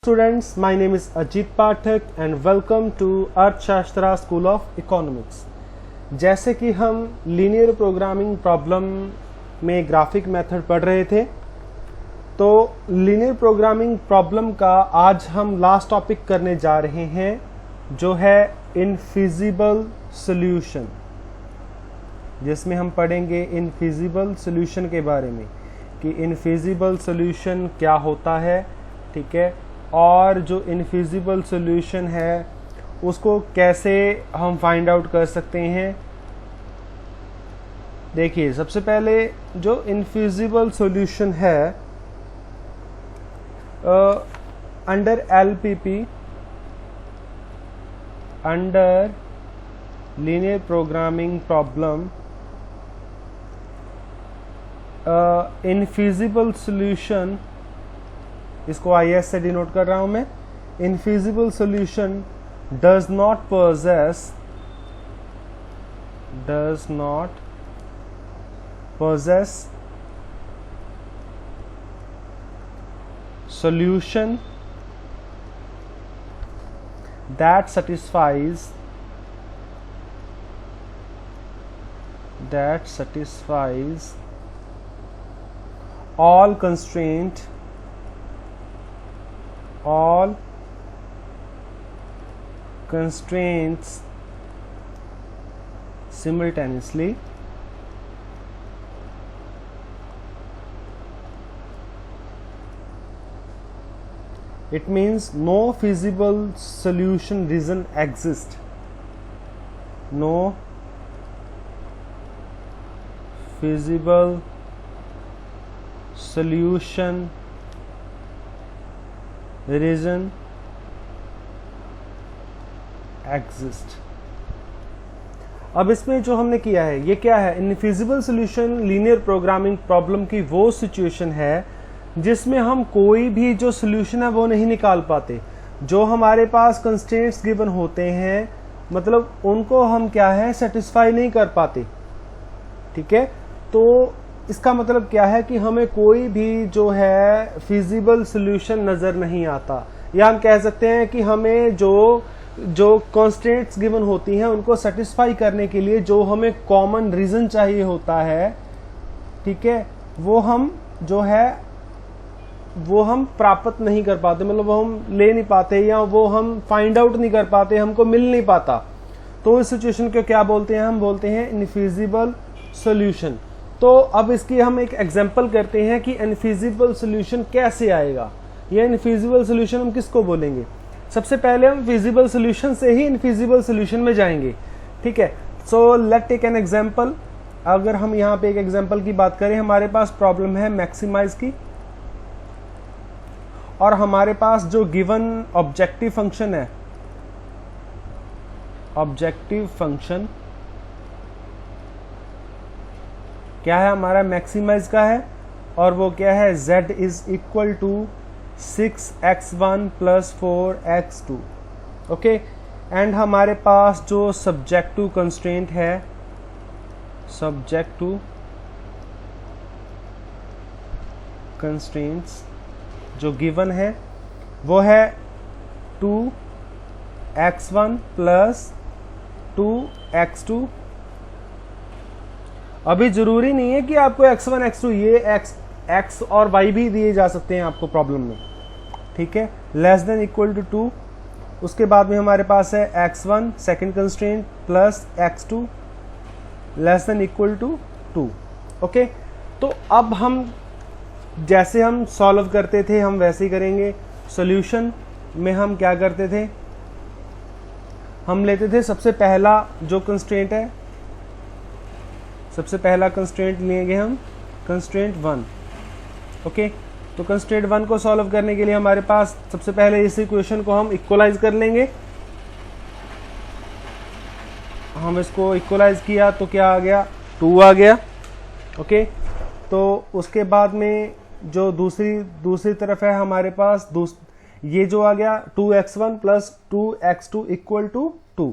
Students, my name is Ajit Pathak and welcome to अर्थशास्त्र school of economics. जैसे कि हम लीनियर प्रोग्रामिंग प्रॉब्लम में ग्राफिक मेथड पढ़ रहे थे, तो लीनियर प्रोग्रामिंग प्रॉब्लम का आज हम लास्ट टॉपिक करने जा रहे हैं, जो है इनफिजिबल सॉल्यूशन, जिसमें हम पढ़ेंगे इनफिजिबल सॉल्यूशन के बारे में कि इनफिजिबल सॉल्यूशन क्या होता है, ठीक है, और जो इनफिजिबल सॉल्यूशन है उसको कैसे हम फाइंड आउट कर सकते हैं। देखिए, सबसे पहले जो इनफिजिबल सॉल्यूशन है under LPP, under linear programming problem, infeasible solution, इसको IS से डिनोट कर रहा हूं मैं। Infeasible solution does not possess solution that satisfies all constraints simultaneously, it means no feasible solution reason exists, no feasible solution reason exist। अब इसमें जो हमने किया है ये क्या है? Infeasible solution linear programming problem की वो सिचुएशन है जिसमें हम कोई भी जो सॉल्यूशन है वो नहीं निकाल पाते। जो हमारे पास कंस्ट्रेंट्स गिवन होते हैं, मतलब उनको हम क्या है, सेटिस्फाई नहीं कर पाते, ठीक है। तो इसका मतलब क्या है कि हमें कोई भी जो है फिजिबल सॉल्यूशन नजर नहीं आता, या हम कह सकते हैं कि हमें जो कॉन्स्टेंट्स गिवन होती हैं उनको सेटिस्फाई करने के लिए जो हमें कॉमन रीजन चाहिए होता है, ठीक है, वो हम प्राप्त नहीं कर पाते, मतलब वो हम ले नहीं पाते या वो हम फाइंड आउट नहीं कर पाते, हमको मिल नहीं पाता। तो इस सिचुएशन को क्या बोलते हैं? हम बोलते हैं इनफिजिबल सॉल्यूशन। तो अब इसकी हम एक एग्जांपल करते हैं कि इनफिजिबल सॉल्यूशन कैसे आएगा, या इनफिजिबल सॉल्यूशन हम किसको बोलेंगे। सबसे पहले हम फिजिबल सॉल्यूशन से ही इनफिजिबल सॉल्यूशन में जाएंगे, ठीक है। So let take an example. अगर हम यहाँ पे एक एग्जांपल की बात करें, हमारे पास प्रॉब्लम है मैक्सिमाइज की, और हमारे पास जो गिवन ऑब्जेक्टिव फंक्शन है, ऑब्जेक्टिव फंक्शन क्या है हमारा, मैक्सिमाइज का है, और वो क्या है, z is equal to 6x1 plus 4x2, okay. And हमारे पास जो सब्जेक्टिव कंस्ट्रेंट है, सब्जेक्टिव कंस्ट्रेंट्स जो गिवन है वो है 2x1 प्लस 2x2। अभी जरूरी नहीं है कि आपको x1 x2, ये x और y भी दिए जा सकते हैं आपको प्रॉब्लम में, ठीक है, लेस देन इक्वल टू 2। उसके बाद में हमारे पास है x1 second constraint plus x2 less than equal to 2, okay. तो अब हम जैसे हम सॉल्व करते थे हम वैसे ही करेंगे। सॉल्यूशन में हम क्या करते थे, हम लेते थे सबसे पहला जो कंस्ट्रेंट है, सबसे पहला कंस्ट्रेंट लेंगे हम कंस्ट्रेंट 1, ओके। तो कंस्ट्रेंट 1 को सॉल्व करने के लिए हमारे पास सबसे पहले इस इक्वेशन को हम इक्वलाइज कर लेंगे। हम इसको इक्वलाइज किया तो क्या आ गया, 2 आ गया, ओके। तो उसके बाद में जो दूसरी तरफ है हमारे पास ये जो आ गया 2x1 plus 2x2 equal to 2।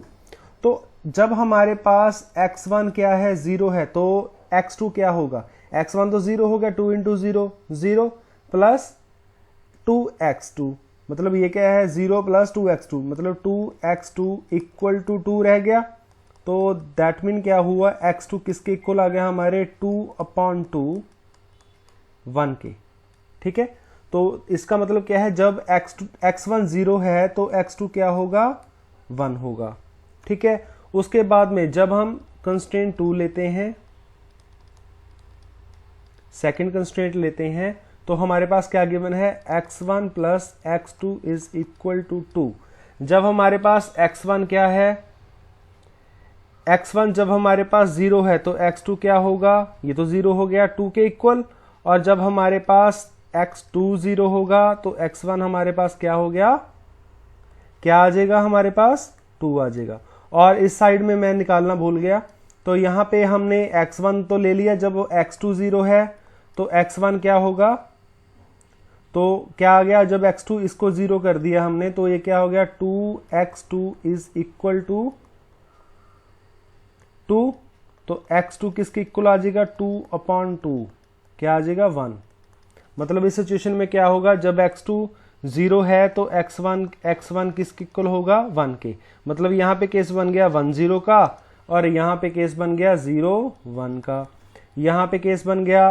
तो जब हमारे पास x1 क्या है, 0 है, तो x2 क्या होगा, x1 तो 0 हो गया, 2 इंटू 0 0 प्लस 2x2 मतलब ये क्या है 0 + 2x2, मतलब 2x2 = 2 रह गया। तो दैट मीन क्या हुआ, x2 किसके इक्वल आ गया हमारे 2/2 1 के। ठीक है, तो इसका मतलब क्या है, जब x1 0 है तो x2 क्या होगा 1 होगा। ठीक है, उसके बाद में जब हम कंस्ट्रेंट 2 लेते हैं, सेकंड कंस्ट्रेंट लेते हैं, तो हमारे पास क्या गिवन है, x1 + x2 = 2। जब हमारे पास x1 क्या है, x1 जब हमारे पास 0 है तो x2 क्या होगा, ये तो 0 हो गया 2 के इक्वल, और जब हमारे पास x2 0 होगा तो x1 हमारे पास क्या हो गया, क्या आ जाएगा हमारे पास 2 आ जाएगा। और इस साइड में मैं निकालना भूल गया, तो यहां पे हमने x1 तो ले लिया, जब x2 0 है तो x1 क्या होगा, तो क्या आ गया, जब x2 इसको 0 कर दिया हमने तो ये क्या हो गया 2x2 = 2। तो x2 किसके इक्वल आ जाएगा 2/2, क्या आ जाएगा 1। मतलब इस सिचुएशन में क्या होगा, जब x2 0 है तो x1 किसके इक्वल होगा 1 के। मतलब यहां पे केस बन गया 1 0 का, और यहां पे केस बन गया 0 1 का। यहां पे केस बन गया,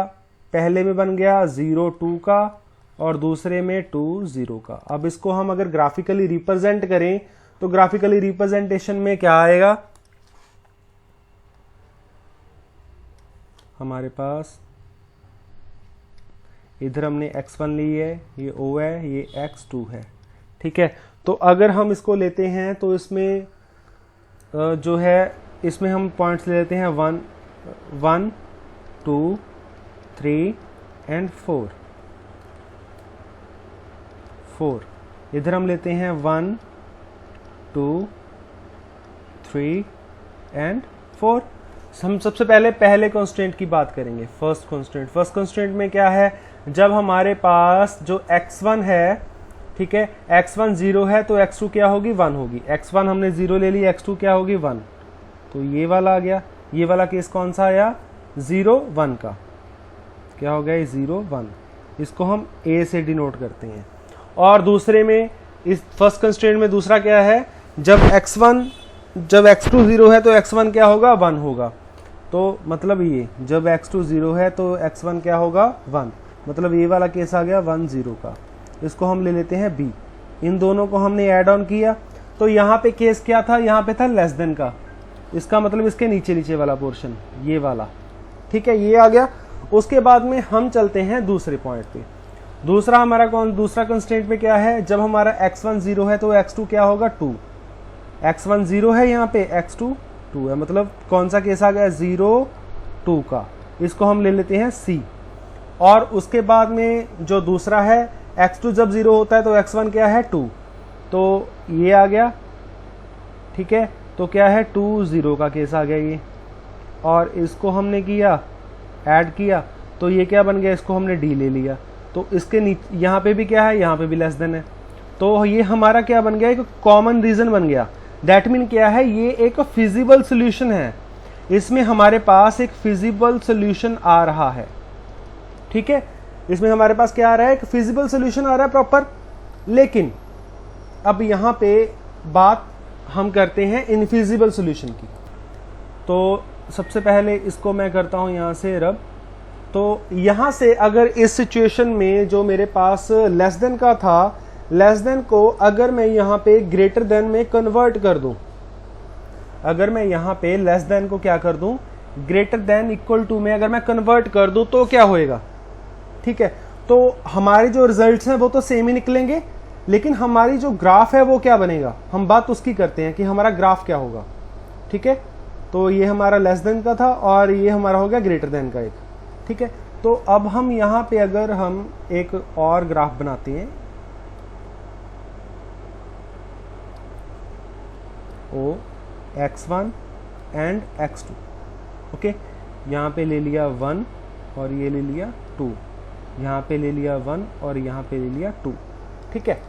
पहले में बन गया 0 2 का, और दूसरे में 2 0 का। अब इसको हम अगर ग्राफिकली रिप्रेजेंट करें तो ग्राफिकली रिप्रेजेंटेशन में क्या आएगा, हमारे पास इधर हमने x1 ली है, ये O है, ये x2 है। ठीक है, तो अगर हम इसको लेते हैं तो इसमें जो है, इसमें हम पॉइंट्स ले लेते हैं 1 2 3 एंड 4। इधर हम लेते हैं 1 2 3 एंड 4। हम सबसे पहले कांस्टेंट की बात करेंगे, फर्स्ट कांस्टेंट में क्या है, जब हमारे पास जो x1 है, ठीक है, x1 0 है तो x2 क्या होगी 1 होगी। x1 हमने 0 ले ली, x2 क्या होगी 1, तो ये वाला आ गया। ये वाला केस कौन सा आया 0 1 का, क्या हो गया 0 1, इसको हम a से डिनोट करते हैं। और दूसरे में, इस फर्स्ट कंस्ट्रेंट में दूसरा क्या है, जब x2 0 है तो x1 क्या होगा 1 होगा। तो मतलब ये जब x2 0 है तो x1 क्या होगा 1, मतलब ये वाला केस आ गया 1 0 का। इसको हम ले लेते हैं b। इन दोनों को हमने ऐड ऑन किया, तो यहाँ पे केस क्या था, यहाँ पे था लेस देन का, इसका मतलब इसके नीचे वाला पोर्शन ये वाला। ठीक है, ये आ गया। उसके बाद में हम चलते हैं दूसरे पॉइंट पे। दूसरा कंस्ट्रेंट में क्या है, जब हमारा x1 0 है तो x2 क्या होगा 2। x1 0 है, यहाँ पे x2 2 है, मतलब कौन सा केस आ गया 0 2 का। इसको हम ले लेते हैं c। और उसके बाद में जो दूसरा है, x2 जब 0 होता है तो x1 क्या है 2, तो ये आ गया। ठीक है, तो क्या है 2 0 का केस आ गया ये, और इसको हमने किया ऐड किया तो ये क्या बन गया, इसको हमने d ले लिया, तो इसके नीचे यहाँ पे भी क्या है, यहाँ पे भी लेस देन है, तो ये हमारा क्या बन गया, एक कॉमन रीजन बन गया। दैट मीन क्या है, ये एक फिजिबल सोल्यूशन है, इसमें हमारे पास एक फिजिबल सोल्यूशन आ रहा है। ठीक है, इसमें हमारे पास क्या आ रहा है, एक फिजिबल सोल्यूशन आ रहा है प्रॉपर। लेकिन अब यहां पे बात हम करते हैं इनफिजिबल सोल्यूशन की। तो सबसे पहले इसको मैं करता हूं यहां से रब। तो यहां से अगर इस सिचुएशन में जो मेरे पास लेस देन का था, लेस देन को अगर मैं यहां पे ग्रेटर देन में कन्वर्ट कर दूं, अगर मैं यहां पे लेस देन को क्या कर दूं, ग्रेटर देन इक्वल टू में अगर मैं कन्वर्ट कर दूं तो क्या होएगा। ठीक है, तो हमारे जो रिजल्ट्स हैं वो तो सेम ही निकलेंगे, लेकिन हमारी जो ग्राफ है वो क्या बनेगा, हम बात उसकी करते हैं कि हमारा ग्राफ क्या होगा। ठीक है, तो ये हमारा लेस देन का था और ये हमारा हो गया ग्रेटर देन का एक। ठीक है, तो अब हम यहां पे अगर हम एक और ग्राफ बनाते हैं, ओ x1 एंड x2। ओके, यहां पे ले लिया 1 और ये ले लिया 2, यहां पे ले लिया 1 और यहां पे ले लिया 2। ठीक है,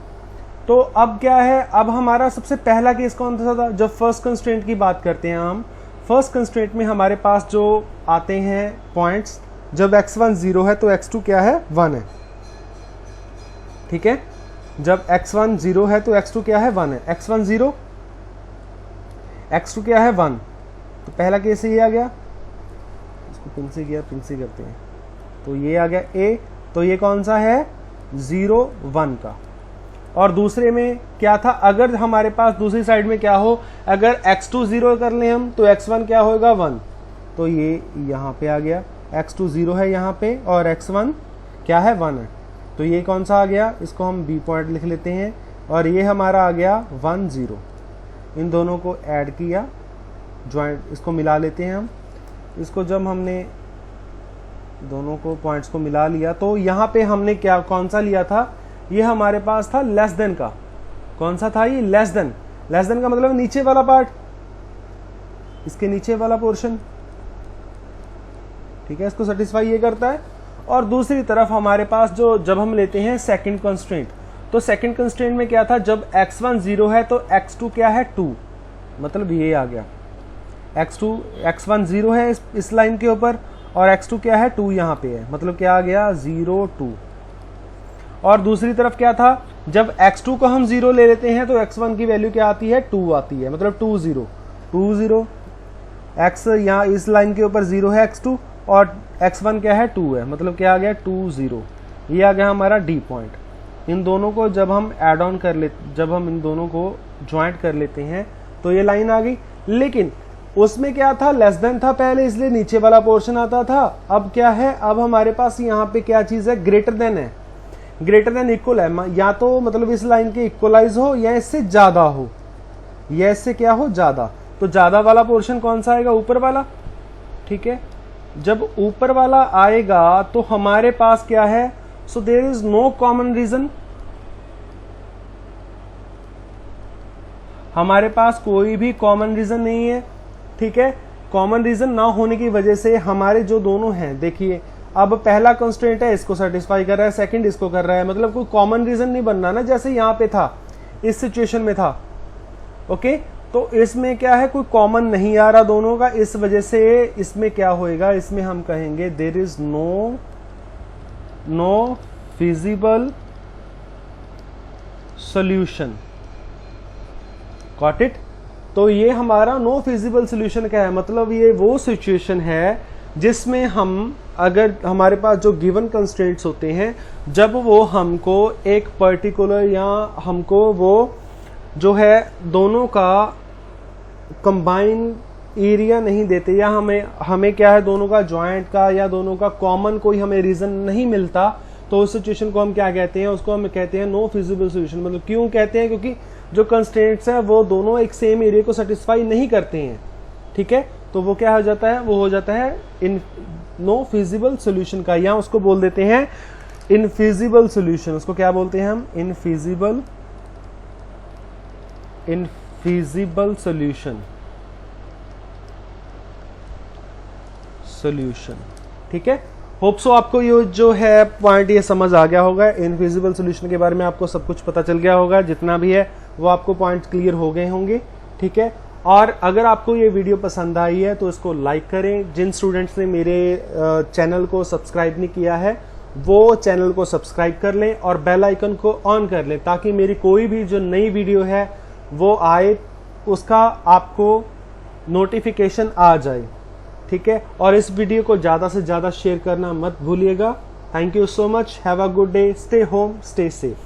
तो अब क्या है, अब हमारा सबसे पहला केस कौन सा था, जब फर्स्ट कंस्ट्रेंट की बात करते हैं हम। फर्स्ट कंस्ट्रेंट में हमारे पास जो आते हैं पॉइंट्स, जब x1 0 है तो x2 क्या है 1 है। ठीक है, जब x1 0 है तो x2 क्या है 1 है, x1 0 x2 क्या है 1, तो पहला केस ये आ गया, इसको पिन से किया, पिन से करते हैं, तो ये आ गया a, तो ये कौन सा है 0 1 का। और दूसरे में क्या था, अगर हमारे पास दूसरी साइड में क्या हो, अगर x2 0 कर लें हम तो x1 क्या होगा 1, तो ये यहाँ पे आ गया, x2 0 है यहाँ पे और x1 क्या है 1 है, तो ये कौन सा आ गया, इसको हम b पॉइंट लिख लेते हैं, और ये हमारा आ गया 1 0। इन दोनों को ऐड किया, ज्वाइंट, इसको मिला लेते हैं हम, इसको जब हमने दोनों को पॉइंट्स को मिला लिया तो यहाँ पे हमने क्या कौन सा लिया था, ये हमारे पास था लेस देन का, कौन सा था ये लेस देन, लेस देन का मतलब नीचे वाला पार्ट, इसके नीचे वाला पोर्शन, ठीक है, इसको सेटिस्फाई ये करता है। और दूसरी तरफ हमारे पास जो जब हम लेते हैं सेकंड कंस्ट्रेंट, तो सेकंड कंस्ट्रेंट में क्या था, जब x1 0 है तो x2 क्या है 2, मतलब ये आ गया x1 0 है इस लाइन के ऊपर और x2 क्या है 2 यहाँ पे है, मतलब क्या आ गया 0 2। और दूसरी तरफ क्या था, जब x2 को हम 0 ले लेते हैं तो x1 की वैल्यू क्या आती है 2 आती है, मतलब 2 0 2 0, x यहाँ इस लाइन के ऊपर 0 है x2 और x1 क्या है 2 है, मतलब क्या आ गया 2 0, ये आ गया हमारा d पॉइंट। इन दोनों को जब हम ऐड ऑन कर ले, जब हम इन दोनों को ज्वाइंट कर लेते हैं तो ये लाइन आ गई, लेकिन उसमें क्या था लेस देन था पहले, इसलिए नीचे वाला पोर्शन आता था। अब क्या है, अब हमारे पास यहाँ पे क्या चीज है, ग्रेटर देन है, ग्रेटर देन इक्वल है, या तो मतलब इस लाइन के इक्वलाइज हो या इससे ज्यादा हो, या इससे क्या हो ज्यादा, तो ज्यादा वाला पोर्शन कौन सा आएगा, ऊपर वाला, ठीक है। जब ऊपर वाला आएगा तो हमारे पास क्या है, so there is no common region, हमारे पास कोई भी कॉमन रीजन नहीं है, ठीक है। कॉमन रीजन ना होने की वजह से हमारे जो दोनों हैं, देखिए अब पहला कंस्ट्रेंट है इसको सेटिस्फाई कर रहा है, सेकंड इसको कर रहा है, मतलब कोई कॉमन रीजन नहीं बनना ना, जैसे यहां पे था, इस सिचुएशन में था, ओके। तो इसमें क्या है, कोई कॉमन नहीं आ रहा दोनों का, इस वजह से इसमें क्या होएगा, इसमें हम कहेंगे there is no feasible solution, got it. तो ये हमारा नो फिजिबल सॉल्यूशन क्या है, मतलब ये वो सिचुएशन है जिसमें हम, अगर हमारे पास जो गिवन कंस्ट्रेंट्स होते हैं, जब वो हमको एक पर्टिकुलर या हमको वो जो है दोनों का कंबाइन एरिया नहीं देते, या हमें क्या है दोनों का ज्वाइंट का या दोनों का कॉमन कोई हमें रीजन नहीं मिलता, तो उस सिचुएशन को हम क्या कहते हैं, उसको हम कहते हैं नो फिजिबल सॉल्यूशन। मतलब क्यों कहते हैं, क्योंकि जो कंस्ट्रेंट्स है वो दोनों एक सेम एरिया को सेटिस्फाई नहीं करते हैं, ठीक है। तो वो क्या हो जाता है, वो हो जाता है इन नो फिजिबल सॉल्यूशन का, या उसको बोल देते हैं इनफिजिबल सॉल्यूशन। उसको क्या बोलते हैं हम, इनफिजिबल सॉल्यूशन, ठीक है। होप सो आपको ये जो है पॉइंट ये समझ आ गया होगा, इनफिजिबल सॉल्यूशन के बारे में आपको सब कुछ पता चल गया होगा, जितना भी है वो आपको पॉइंट क्लियर हो गए होंगे, ठीक है। और अगर आपको ये वीडियो पसंद आई है तो इसको लाइक करें। जिन स्टूडेंट्स ने मेरे चैनल को सब्सक्राइब नहीं किया है वो चैनल को सब्सक्राइब कर लें और बेल आइकन को ऑन कर लें, ताकि मेरी कोई भी जो नई वीडियो है वो आए, उसका आपको नोटिफिकेशन आ जाए, ठीक है। और इस वीडियो को ज़्यादा से ज़्यादा शेयर करना मत भूलिएगा। Thank you so much, have a good day, stay home, stay safe.